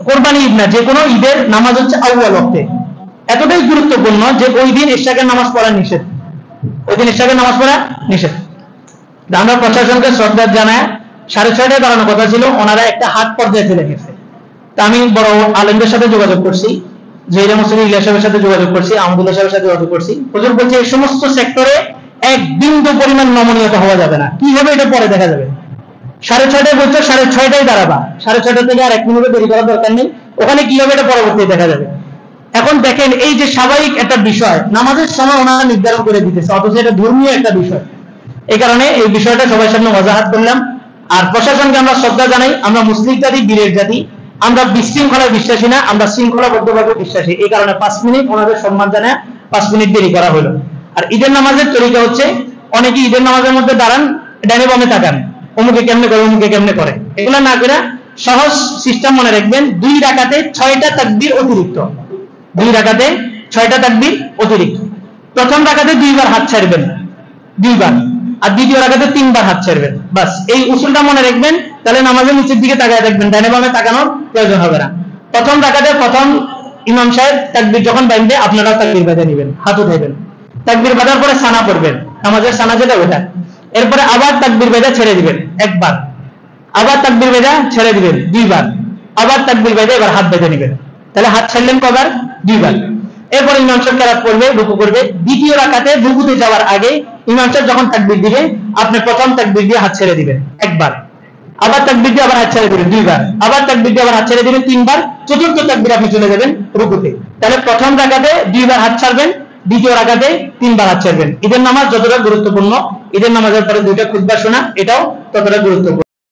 কোরবানি ঈদ না, যে কোনো ঈদের নামাজ হচ্ছে আউয়াল ওয়াক্তে, এতটাই গুরুত্বপূর্ণ যে ওই দিন ইশরাকের নামাজ পড়া নিষেধ, ওই দিন ইশরাকের নামাজ পড়া নিষেধ। আমরা প্রশাসনকে শ্রদ্ধা জানায় 6:30টায় দাঁড়ানোর কথা ছিল, ওনারা একটা হাট পর্যায়ে চলে গেছে। তা আমি বড় আলেমদের সাথে যোগাযোগ করছি, জহিরা মুসলিম ইলিয়াস সাহেবের সাথে যোগাযোগ করছি, আহমদুল্লাহ সাহেবের সাথে যোগাযোগ করছি। হুজুর বলছে এই সমস্ত সেক্টরে এক বিন্দু পরিমাণ নমনীয়তা হওয়া যাবে না। কি হবে এটা পরে দেখা যাবে। 6:30টায় বলছে, 6:30টায় দাঁড়াবা, 6:30টা থেকে আর 1 মিনিট দেরি করার দরকার নেই। ওখানে কি হবে এটা পরবর্তীতে দেখা যাবে। এখন দেখেন এই যে স্বাভাবিক একটা বিষয়, নামাজের সময় ওনারা নির্ধারণ করে দিতেছে, অথচ এটা ধর্মীয় একটা বিষয়। এই কারণে এই বিষয়টা সবার সামনে ওয়াজাহাত করলাম। আর প্রশাসনকে আমরা শ্রদ্ধা জানাই। আমরা মুসলিম জাতি, বীরের জাতি, আমরা বিশৃঙ্খলায় বিশ্বাসী না, আমরা শৃঙ্খলাবদ্ধভাবে বিশ্বাসী। এই কারণে 5 মিনিট ওনাদের সম্মান জানায় 5 মিনিট দেরি করা হলো। আর ঈদের নামাজের তরিকা হচ্ছে, অনেকে ঈদের নামাজের মধ্যে দাঁড়ান, ডানে বামে তাকান, অমুকে কেমনে করে অমুকে কেমনে করে, এগুলো না করে সহজ সিস্টেম মনে রাখবেন। 2 রাকাতে 6টা তাকবীর অতিরিক্ত, 2 রাকাতে 6টা তাকবীর অতিরিক্ত। প্রথম রাকাতে 2 বার হাত ছাড়বেন, 2 বার, আর দ্বিতীয় রাকাতে 3 বার হাত ছাড়বেন। বাস এই উসুলটা মনে রাখবেন, তাহলে নামাজের নিচের দিকে তাকায় দেখবেন, ডানে বামে তাকানোর প্রয়োজন হবে না। প্রথম রাকাতে প্রথম ইমাম সাহেব তাকবীর যখন বাঁধবে, আপনারাও তাকবীর বাঁধে নেবেন, হাত উঠাইবেন। তাকবীর বাঁধার পরে সানা পড়বেন, নামাজের সানা যেটা ওটা। এরপরে আবার তাকবীর বেঁধে ছেড়ে দিবেন 1 বার, আবার তাকবীর বেঁধে ছেড়ে দিবেন 2 বার, আবার তাকবীর বেঁধে এবার হাত বেঁধে নেবেন। তাহলে হাত ছাড়লেন কবার? 2 বার। এরপর ইমাম সাহেব কেরাত পড়বে, রুকু করবে। দ্বিতীয় রাকাতে রুকুতে যাওয়ার আগে ইমাম সাহেব যখন তাকবীর দিবে, আপনি প্রথম তাকবীর দিয়ে হাত ছেড়ে দিবেন 1 বার, আবার তাকবীর দিয়ে আবার হাত ছেড়ে দিবেন 2 বার, আবার তাকবীর দিয়ে আবার হাত ছেড়ে দিবেন 3 বার। চতুর্থ তাকবীর আপনি চলে যাবেন রুকুতে। তাহলে প্রথম রাকাতে 2 বার হাত ছাড়বেন, দ্বিতীয় রাকাতে 3 বার হাত ছাড়বেন। ঈদের নামাজ যতটা গুরুত্বপূর্ণ, ঈদের নামাজের পরে 2টা খুতবা শোনা এটাও ততটা গুরুত্বপূর্ণ।